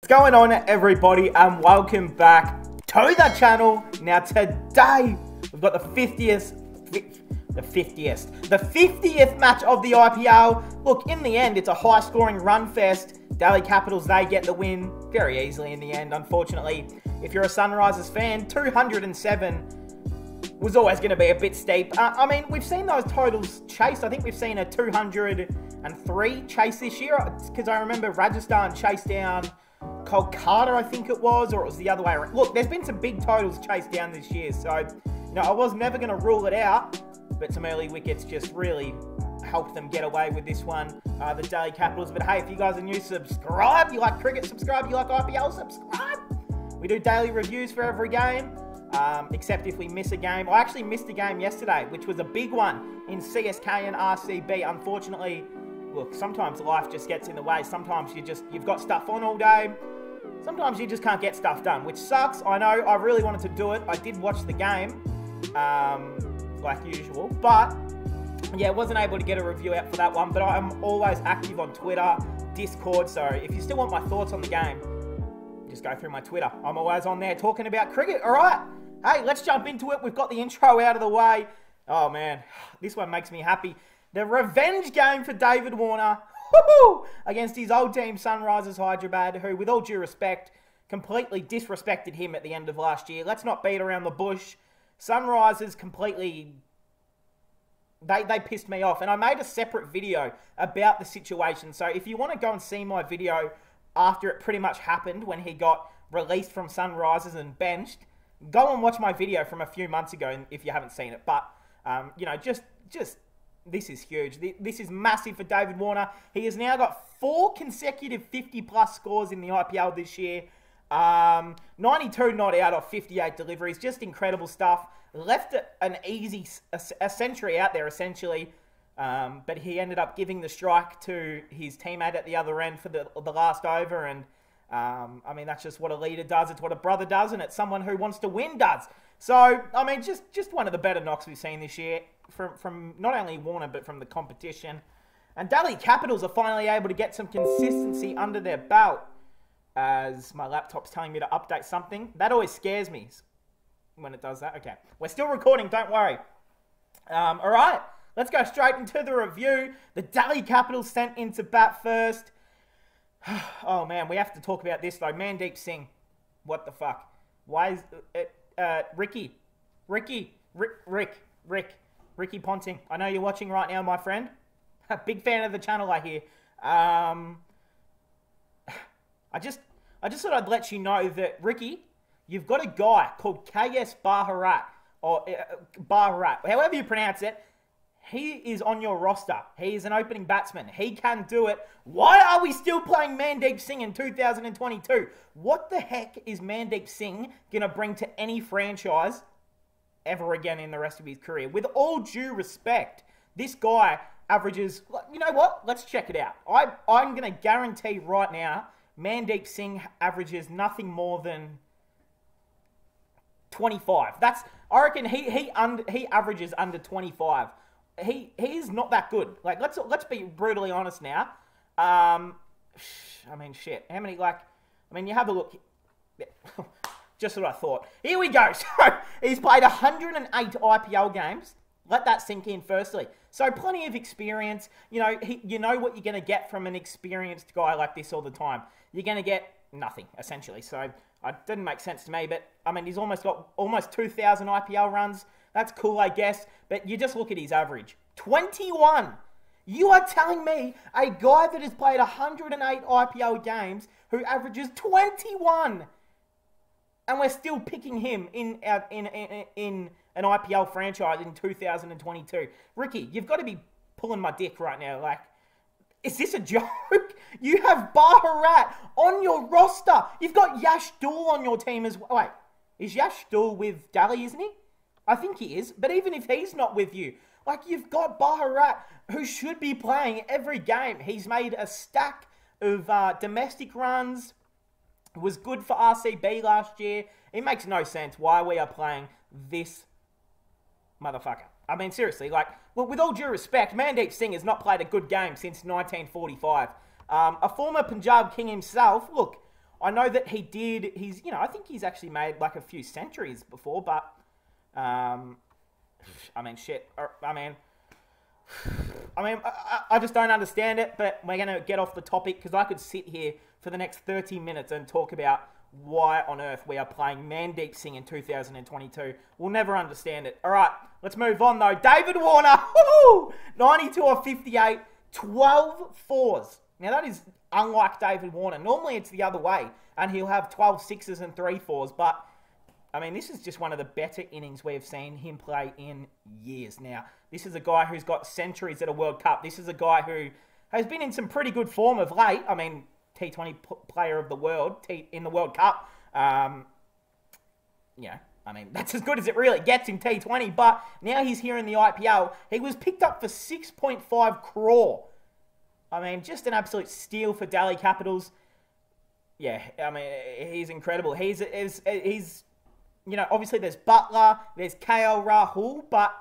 going on, everybody, and welcome back to the channel. Now today we've got the 50th match of the IPL. Look, in the end, it's a high-scoring run fest. Delhi Capitals, they get the win very easily in the end. Unfortunately, if you're a Sunrisers fan, 207 was always going to be a bit steep. I mean, we've seen those totals chased. I think we've seen a 203 chase this year, because I remember Rajasthan chased down Kolkata, I think it was, or it was the other way around. Look, there's been some big totals chased down this year, so, you know, I was never going to rule it out, but some early wickets just really helped them get away with this one, the Delhi Capitals. But hey, if you guys are new, subscribe. You like cricket, subscribe. You like IPL, subscribe. We do daily reviews for every game, except if we miss a game. I actually missed a game yesterday, which was a big one in CSK and RCB. Unfortunately, look, sometimes life just gets in the way. Sometimes you've got stuff on all day. Sometimes you just can't get stuff done, which sucks. I know, I really wanted to do it. I did watch the game, like usual, but yeah, wasn't able to get a review out for that one. But I'm always active on Twitter, Discord, so if you still want my thoughts on the game, just go through my Twitter. I'm always on there talking about cricket. All right, hey, let's jump into it. We've got the intro out of the way. Oh man, this one makes me happy. The revenge game for David Warner against his old team, Sunrisers Hyderabad, who, with all due respect, completely disrespected him at the end of last year. Let's not beat around the bush. Sunrisers completely, they pissed me off. And I made a separate video about the situation. So if you want to go and see my video after it pretty much happened, when he got released from Sunrisers and benched, go and watch my video from a few months ago if you haven't seen it. But, you know, just this is huge. This is massive for David Warner. He has now got 4 consecutive 50-plus scores in the IPL this year. 92 not out of 58 deliveries. Just incredible stuff. Left an easy a century out there, essentially. But he ended up giving the strike to his teammate at the other end for the last over. And, I mean, that's just what a leader does. It's what a brother does. And it's someone who wants to win does. So, I mean, just one of the better knocks we've seen this year. From not only Warner, but from the competition. And Delhi Capitals are finally able to get some consistency under their belt. As my laptop's telling me to update something. That always scares me when it does that. Okay, we're still recording, don't worry. All right, let's go straight into the review. The Delhi Capitals sent into bat first. Oh, man, we have to talk about this, though. Mandeep Singh. What the fuck? Why is it... Ricky Ponting, I know you're watching right now, my friend. Big fan of the channel, I hear. I just thought I'd let you know that, Ricky, you've got a guy called KS Bharat, or Bharat, however you pronounce it. He is on your roster. He is an opening batsman. He can do it. Why are we still playing Mandeep Singh in 2022? What the heck is Mandeep Singh going to bring to any franchise ever again in the rest of his career? With all due respect, this guy averages, you know what? Let's check it out. I'm going to guarantee right now, Mandeep Singh averages nothing more than 25. I reckon he averages under 25. He is not that good. Like, let's be brutally honest now. I mean, shit. How many, like, I mean, you have a look. Just what I thought. Here we go. So, he's played 108 IPL games. Let that sink in firstly. So, plenty of experience. You know, you know what you're going to get from an experienced guy like this all the time. You're going to get nothing, essentially. So, it didn't make sense to me. But, I mean, he's almost got almost 2,000 IPL runs. That's cool, I guess. But you just look at his average. 21. You are telling me a guy that has played 108 IPL games who averages 21... and we're still picking him in an IPL franchise in 2022. Ricky, you've got to be pulling my dick right now. Like, is this a joke? You have Bharat on your roster. You've got Yash Dul on your team as well. Wait, is Yash Dul with Delhi, isn't he? I think he is. But even if he's not with you, like, you've got Bharat, who should be playing every game. He's made a stack of domestic runs. Was good for RCB last year. It makes no sense why we are playing this motherfucker. I mean, seriously, like, well, with all due respect, Mandeep Singh has not played a good game since 1945. A former Punjab King himself, look, I know that I think he's actually made like a few centuries before, but, I just don't understand it, but we're going to get off the topic because I could sit here for the next 30 minutes and talk about why on earth we are playing Mandeep Singh in 2022. We'll never understand it. All right, let's move on though. David Warner, 92 of 58, 12 fours. Now that is unlike David Warner. Normally it's the other way, and he'll have 12 sixes and 3 fours, but this is just one of the better innings we've seen him play in years now. This is a guy who's got centuries at a World Cup. This is a guy who has been in some pretty good form of late. T20 player of the world in the World Cup. That's as good as it really gets in T20, but now he's here in the IPL. He was picked up for 6.5 crore. Just an absolute steal for Delhi Capitals. Yeah, he's incredible. He's obviously there's Butler, there's KL Rahul, but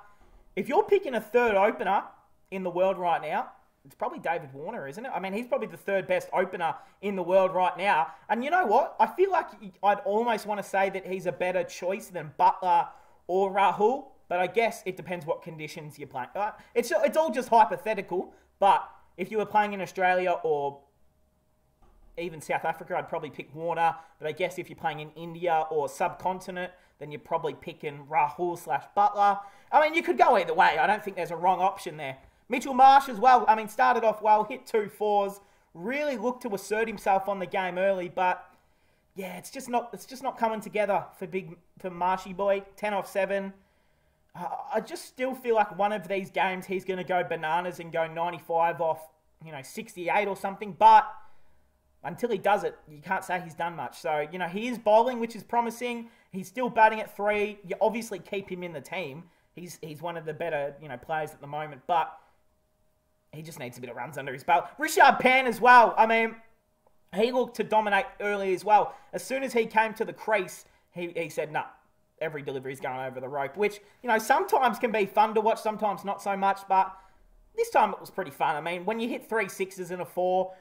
if you're picking a third opener in the world right now, it's probably David Warner, isn't it? He's probably the third best opener in the world right now. And you know what? I feel like I'd almost want to say that he's a better choice than Butler or Rahul, but I guess it depends what conditions you're playing. It's all just hypothetical, but if you were playing in Australia or even South Africa, I'd probably pick Warner. But I guess if you're playing in India or subcontinent, then you're probably picking Rahul/Butler. You could go either way. I don't think there's a wrong option there. Mitchell Marsh as well. Started off well, hit 2 fours, really looked to assert himself on the game early, but yeah, it's just not coming together for Marshy boy. 10 off 7. I just still feel like one of these games he's going to go bananas and go 95 off, 68 or something, but until he does it, you can't say he's done much. So, he is bowling, which is promising. He's still batting at 3. You obviously keep him in the team. He's one of the better, players at the moment, but he just needs a bit of runs under his belt. Rishabh Pant as well. He looked to dominate early as well. As soon as he came to the crease, he said, nah, every delivery's going over the rope, which, sometimes can be fun to watch, sometimes not so much, but this time it was pretty fun. When you hit 3 sixes and a 4,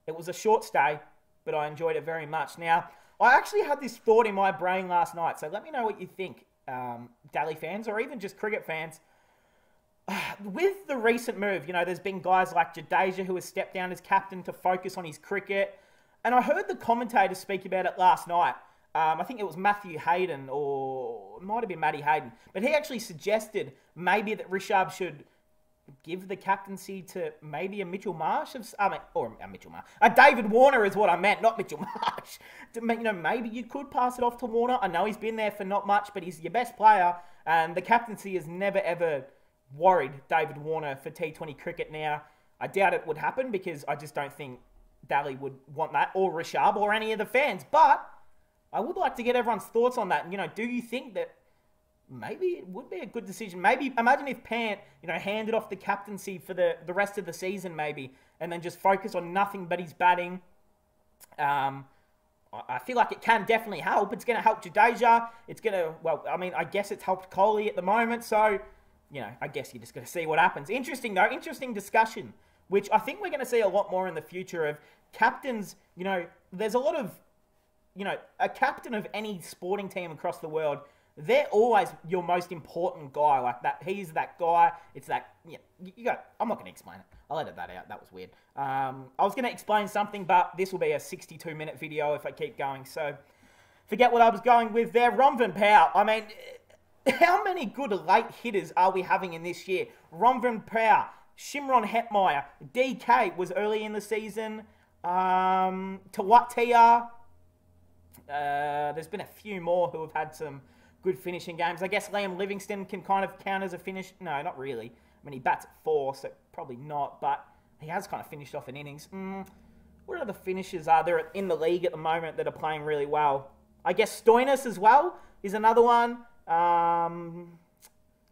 it was a short stay, but I enjoyed it very much. Now, I actually had this thought in my brain last night, so let me know what you think, Delhi fans, or even just cricket fans. With the recent move, there's been guys like Jadeja who has stepped down as captain to focus on his cricket. And I heard the commentator speak about it last night. I think it was Matthew Hayden, or it might have been Matty Hayden. But he actually suggested maybe that Rishabh should give the captaincy to maybe a Mitchell Marsh. David Warner is what I meant, not Mitchell Marsh. Maybe you could pass it off to Warner. I know he's been there for not much, but he's your best player. And the captaincy has never, ever worried David Warner for T20 cricket now. I doubt it would happen because I just don't think Delhi would want that, or Rishabh, or any of the fans. But I would like to get everyone's thoughts on that. Do you think that maybe it would be a good decision? Maybe imagine if Pant, handed off the captaincy for the rest of the season, maybe, and then just focus on nothing but his batting. I feel like it can definitely help. It's going to help Jadeja. It's going to, I guess it's helped Kohli at the moment. So, I guess you're just going to see what happens. Interesting, though. Interesting discussion, which I think we're going to see a lot more in the future of captains. There's a lot of, a captain of any sporting team across the world, they're always your most important guy. Like that, he's that guy. It's that, I'm not going to explain it. I'll edit that out. That was weird. I was going to explain something, but this will be a 62-minute video if I keep going. So, forget what I was going with there. Romvan Power. How many good late hitters are we having in this year? Romvan Power, Shimron Hetmeyer, DK was early in the season. Tawatia. There's been a few more who have had some good finishing games. I guess Liam Livingston can kind of count as a finish. No, not really. He bats at 4, so probably not. But he has kind of finished off in innings. What other finishers are there in the league at the moment that are playing really well? I guess Stoinis as well is another one.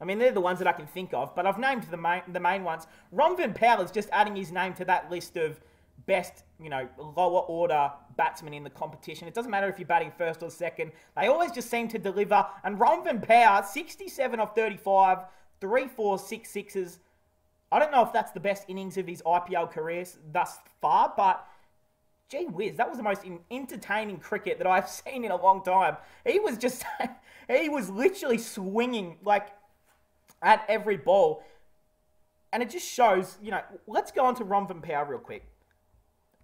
They're the ones that I can think of, but I've named the main ones. Romvan Power is just adding his name to that list of best, lower order batsmen in the competition. It doesn't matter if you're batting first or second. They always just seem to deliver. And Romvan Power, 67 off 35, 3 4 6 6s. I don't know if that's the best innings of his IPL career thus far, but gee whiz, that was the most entertaining cricket that I've seen in a long time. He was just, he was literally swinging like at every ball. And it just shows, let's go on to Ron Van Power real quick.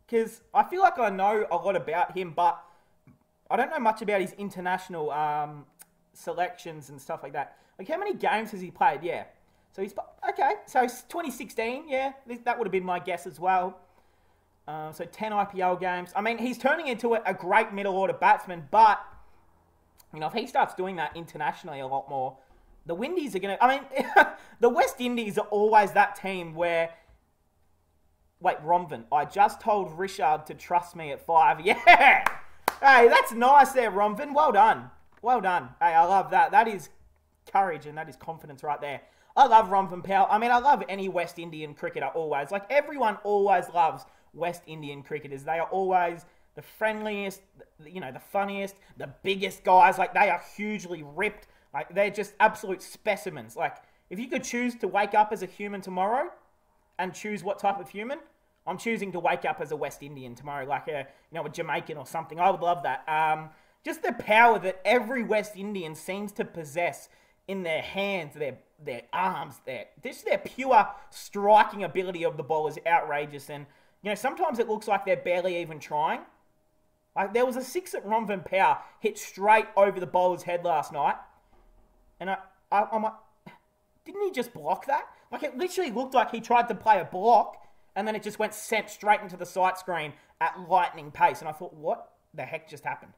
Because I feel like I know a lot about him, but I don't know much about his international selections and stuff like that. Like, how many games has he played? Yeah. So he's, okay, so 2016, yeah, that would have been my guess as well. So 10 IPL games. I mean, he's turning into a great middle order batsman, but, if he starts doing that internationally a lot more, the Windies are going to... I mean, the West Indies are always that team where... Wait, Romvan, I just told Richard to trust me at 5. Yeah! Hey, that's nice there, Romvan. Well done. Well done. Hey, I love that. That is courage and that is confidence right there. I love Ron Van Power. I mean, I love any West Indian cricketer always. Like, everyone always loves West Indian cricketers. They are always the friendliest, the funniest, the biggest guys. Like, they are hugely ripped. Like, they're just absolute specimens. Like, if you could choose to wake up as a human tomorrow and choose what type of human, I'm choosing to wake up as a West Indian tomorrow, like a Jamaican or something. I would love that. Just the power that every West Indian seems to possess in their hands, their arms, their pure striking ability of the ball is outrageous. And, sometimes it looks like they're barely even trying. Like, there was a 6 that Ron Van Power hit straight over the bowler's head last night. And I'm like, didn't he just block that? Like, it literally looked like he tried to play a block, and then it just went sent straight into the sight screen at lightning pace. And I thought, what the heck just happened?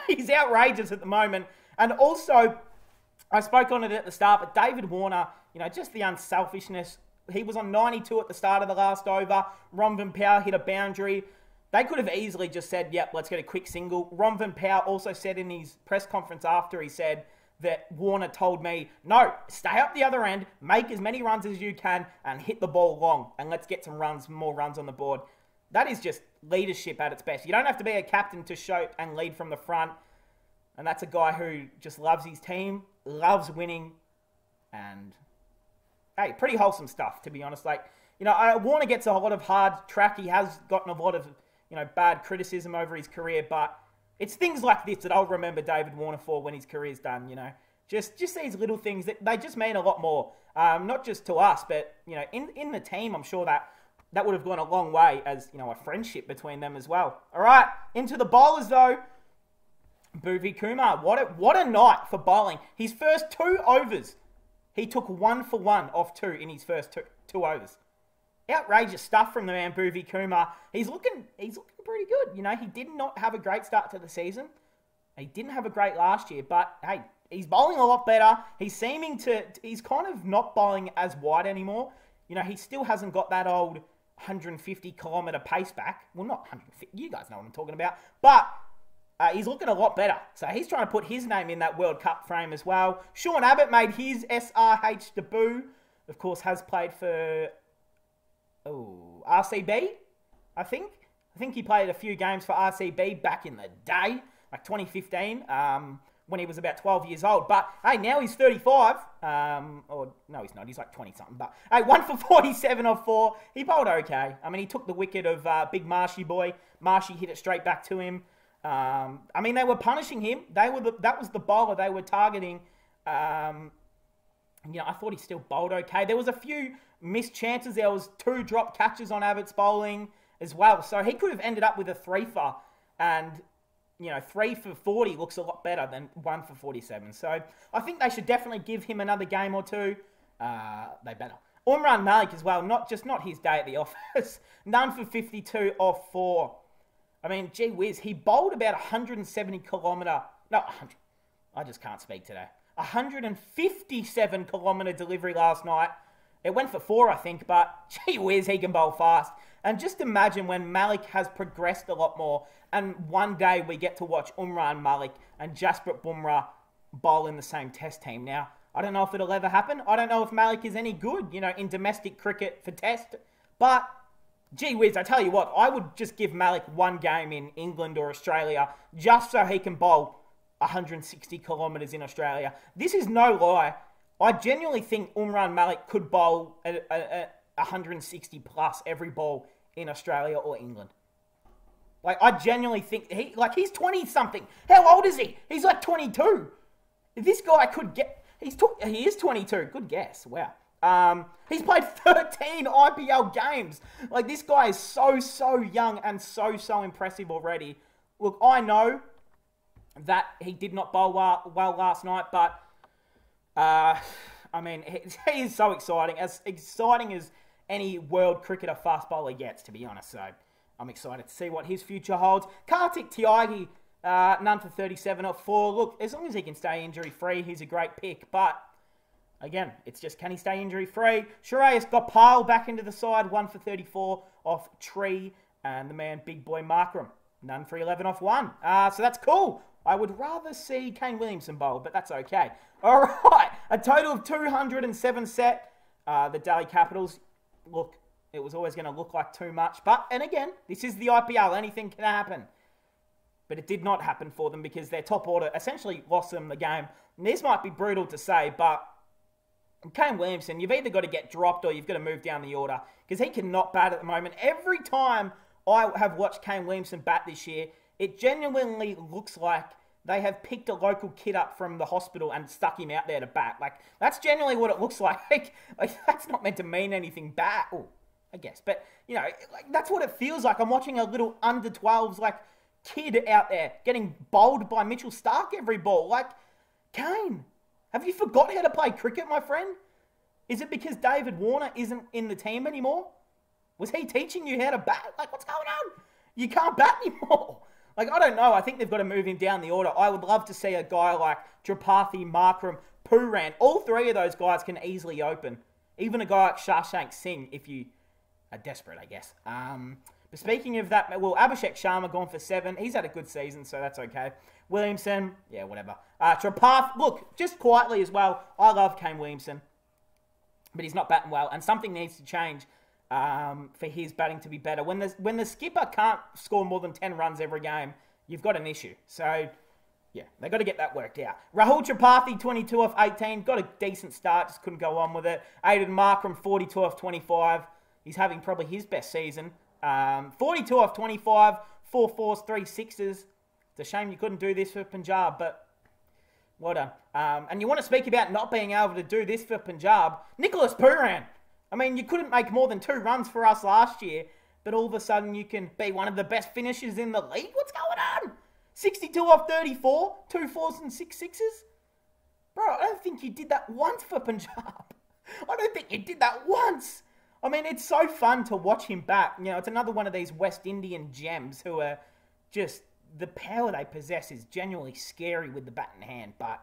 He's outrageous at the moment. And also, I spoke on it at the start, but David Warner, just the unselfishness. He was on 92 at the start of the last over. Ron Van Power hit a boundary. They could have easily just said, yep, let's get a quick single. Ron Van Power also said in his press conference after, he said that Warner told me, no, stay up the other end, make as many runs as you can, and hit the ball long, and let's get some more runs on the board. That is just leadership at its best. You don't have to be a captain to show and lead from the front. And that's a guy who just loves his team, loves winning, and, hey, pretty wholesome stuff, to be honest. Like, Warner gets a lot of hard track. He has gotten a lot of, bad criticism over his career, but it's things like this that I'll remember David Warner for when his career's done, Just these little things, that they just mean a lot more. Not just to us, but, in the team, I'm sure that would have gone a long way as, a friendship between them as well. All right, into the bowlers, though. Bhuvi Kumar, what a night for bowling. His first 2 overs, he took 1 for 1 off 2 in his first two overs. Outrageous stuff from the man, Bhuvi Kumar. He's looking pretty good. He did not have a great start to the season. He didn't have a great last year, but hey, he's bowling a lot better. He's kind of not bowling as wide anymore. He still hasn't got that old 150-kilometre pace back. Well, not 150. You guys know what I'm talking about. But he's looking a lot better. So he's trying to put his name in that World Cup frame as well. Sean Abbott made his SRH debut. Of course, has played for RCB, I think. I think he played a few games for RCB back in the day, like 2015, when he was about 12 years old. But, hey, now he's 35. Or, no, he's not. He's like 20-something. But, hey, 1 for 47 off 4. He bowled okay. I mean, he took the wicket of big Marshy boy. Marshy hit it straight back to him. I mean, they were punishing him. That was the bowler they were targeting. I thought he still bowled okay. There was a few missed chances. There was 2 drop catches on Abbott's bowling as well. So he could have ended up with a 3-for. And, 3 for 40 looks a lot better than 1 for 47. So I think they should definitely give him another game or 2. They better. Umran Malik as well. Not his day at the office. None for 52 off 4. I mean, gee whiz. He bowled about 170-kilometre... No, 100. I just can't speak today. 157-kilometre delivery last night. It went for 4, I think, but gee whiz, he can bowl fast. And just imagine when Malik has progressed a lot more, and one day we get to watch Umran Malik and Jasprit Bumrah bowl in the same test team. Now, I don't know if it'll ever happen. I don't know if Malik is any good, in domestic cricket for test. But, gee whiz, I tell you what, I would just give Malik one game in England or Australia just so he can bowl 160 kilometres in Australia. This is no lie. I genuinely think Umran Malik could bowl 160 plus every ball in Australia or England. Like, I genuinely think he's 20-something. How old is he? He's like 22. This guy could get... He is 22. Good guess. Wow. He's played 13 IPL games. Like, this guy is so young and so impressive already. Look, I know that he did not bowl well last night, but, I mean, he is so exciting. As exciting as any world cricketer fast bowler gets, to be honest. So, I'm excited to see what his future holds. Kartik Tyagi, none for 37 off 4. Look, as long as he can stay injury-free, he's a great pick. But, again, it's just, can he stay injury-free? Shreyas Gopal back into the side, 1 for 34 off Tree. And the man, big boy Markram, none for 11 off 1. So that's cool. I would rather see Kane Williamson bowl, but that's okay. All right, a total of 207 set. The Delhi Capitals, look, it was always going to look like too much. But, and again, this is the IPL. Anything can happen. But it did not happen for them because their top order essentially lost them the game. And this might be brutal to say, but Kane Williamson, you've either got to get dropped or you've got to move down the order because he cannot bat at the moment. Every time I have watched Kane Williamson bat this year, it genuinely looks like they have picked a local kid up from the hospital and stuck him out there to bat. Like, that's genuinely what it looks like. Like that's not meant to mean anything bad. Ooh, I guess. But, you know, like, that's what it feels like. I'm watching a little under-12s, like, kid out there getting bowled by Mitchell Starc every ball. Like, Kane, have you forgot how to play cricket, my friend? Is it because David Warner isn't in the team anymore? Was he teaching you how to bat? Like, what's going on? You can't bat anymore. Like, I don't know. I think they've got to move him down the order. I would love to see a guy like Tripathi, Markram, Pooran. All three of those guys can easily open. Even a guy like Shashank Singh, if you are desperate, I guess. But speaking of that, well, Abhishek Sharma gone for 7. He's had a good season, so that's okay. Williamson, yeah, whatever. Tripath, look, just quietly as well, I love Kane Williamson. But he's not batting well, and something needs to change for his batting to be better. When the skipper can't score more than 10 runs every game, you've got an issue. So, yeah, they've got to get that worked out. Rahul Tripathi, 22 off 18. Got a decent start, just couldn't go on with it. Aiden Markram, 42 off 25. He's having probably his best season. 42 off 25, 4 fours, 3 sixes. It's a shame you couldn't do this for Punjab, but well done. And you want to speak about not being able to do this for Punjab. Nicholas Pooran. I mean, you couldn't make more than 2 runs for us last year, but all of a sudden you can be one of the best finishers in the league. What's going on? 62 off 34, 2 fours and 6 sixes. Bro, I don't think you did that once for Punjab. I don't think you did that once. I mean, it's so fun to watch him bat. You know, it's another one of these West Indian gems who are just, the power they possess is genuinely scary with the bat in hand. But,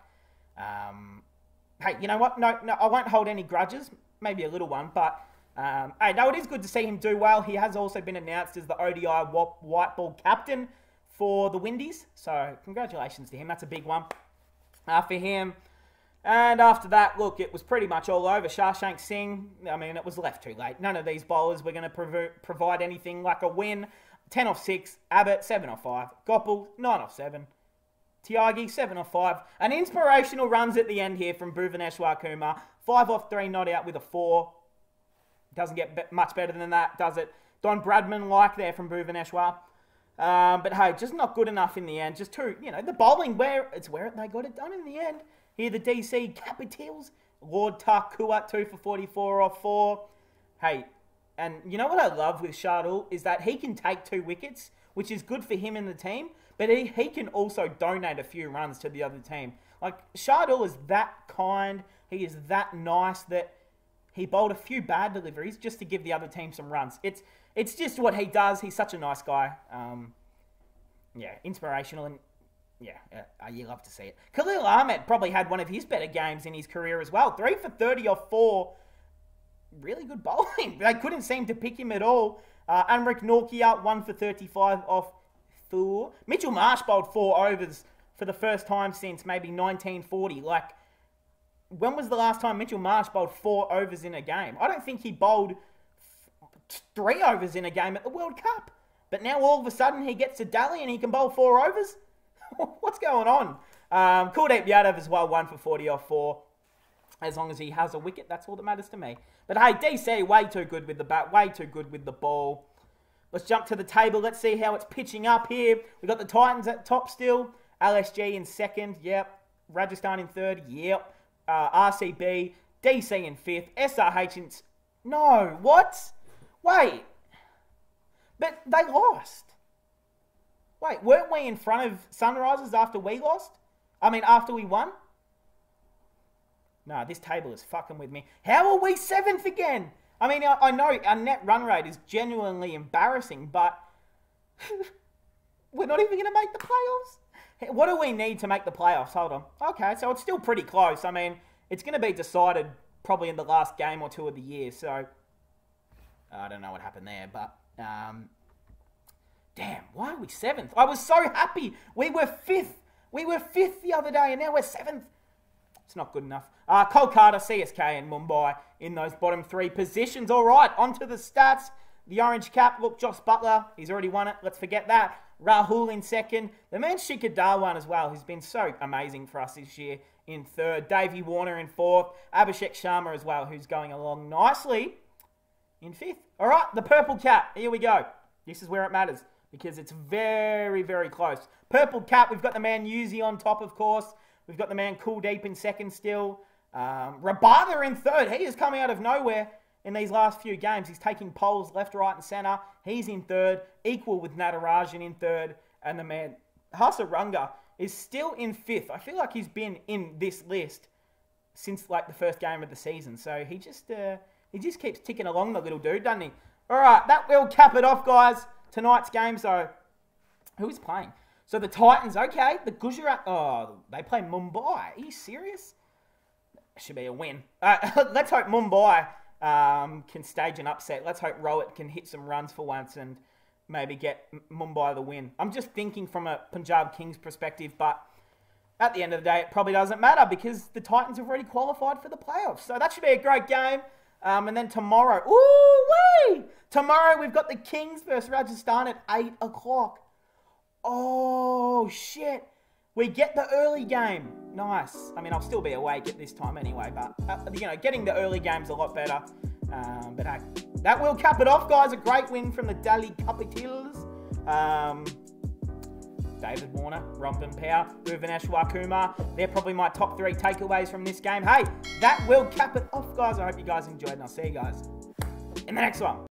hey, you know what? No, I won't hold any grudges. Maybe a little one, but, hey, no, it is good to see him do well. He has also been announced as the ODI white ball captain for the Windies. So, congratulations to him. That's a big one for him. And after that, look, it was pretty much all over. Shashank Singh, I mean, it was left too late. None of these bowlers were going to provide anything like a win. 10 off 6. Abbott, 7 off 5. Gopal, 9 off 7. Tyagi, 7 off 5. And inspirational runs at the end here from Bhuvaneshwar Kumar. 5 off 3, not out with a 4. Doesn't get much better than that, does it? Don Bradman like there from Bhuvaneshwar. But hey, just not good enough in the end. Just too, you know, the bowling, where they got it done in the end. Here the DC Capitals. Lord Tarkua, 2 for 44 off 4. Hey, and you know what I love with Shardul is that he can take 2 wickets, which is good for him in the team, but he can also donate a few runs to the other team. Like, Shardul is that kind, he is that nice that he bowled a few bad deliveries just to give the other team some runs. It's just what he does. He's such a nice guy. Yeah, inspirational, and yeah, you love to see it. Khalil Ahmed probably had one of his better games in his career as well. 3 for 30 off 4. Really good bowling. They couldn't seem to pick him at all. Amrik Norkia, 1 for 35 off 4. Mitchell Marsh bowled 4 overs for the first time since maybe 1940. Like, when was the last time Mitchell Marsh bowled 4 overs in a game? I don't think he bowled 3 overs in a game at the World Cup. But now all of a sudden he gets to Delhi and he can bowl 4 overs? What's going on? Kuldeep Yadav as well, 1 for 40 off 4. As long as he has a wicket, that's all that matters to me. But hey, DC, way too good with the bat, way too good with the ball. Let's jump to the table. Let's see how it's pitching up here. We've got the Titans at top still. LSG in second. Yep. Rajasthan in third. Yep. RCB. DC in fifth. SRH in... No. What? Wait. But they lost. Wait, weren't we in front of Sunrisers after we lost? I mean, after we won? No, this table is fucking with me. How are we 7th again? I mean, I know our net run rate is genuinely embarrassing, but we're not even going to make the playoffs. What do we need to make the playoffs? Hold on. Okay, so it's still pretty close. I mean, it's going to be decided probably in the last game or two of the year, so I don't know what happened there, but damn, why are we 7th? I was so happy. We were 5th. We were 5th the other day, and now we're 7th. It's not good enough. Kolkata, CSK, and Mumbai in those bottom 3 positions. All right, onto the stats. The orange cap, look, Josh Butler, he's already won it. Let's forget that. Rahul in second. The man Shikhar Dhawan as well, who's been so amazing for us this year, in third. Davey Warner in fourth. Abhishek Sharma as well, who's going along nicely in 5th. All right, the purple cap. Here we go. This is where it matters because it's very, very close. Purple cap, we've got the man Yuzi on top, of course. We've got the man Kuldeep in second still. Rabada in third. He is coming out of nowhere in these last few games. He's taking poles left, right, and centre. He's in third, equal with Natarajan in third. And the man Hasaranga is still in 5th. I feel like he's been in this list since like the first game of the season. So he just keeps ticking along, the little dude, doesn't he? All right, that will cap it off, guys. Tonight's game. So who's playing? So the Titans, okay. The Gujarat, oh, they play Mumbai. Are you serious? Should be a win. Let's hope Mumbai can stage an upset. Let's hope Rohit can hit some runs for once and maybe get Mumbai the win. I'm just thinking from a Punjab Kings perspective, but at the end of the day, it probably doesn't matter because the Titans have already qualified for the playoffs. So that should be a great game. And then tomorrow, ooh-wee! Tomorrow we've got the Kings versus Rajasthan at 8 o'clock. Oh, shit. We get the early game. Nice. I mean, I'll still be awake at this time anyway, but, you know, getting the early game's a lot better. But hey, that will cap it off, guys. A great win from the Delhi Capitals. David Warner, Rompan Power, Bhuvaneshwar Kumar. They're probably my top 3 takeaways from this game. Hey, that will cap it off, guys. I hope you guys enjoyed, and I'll see you guys in the next one.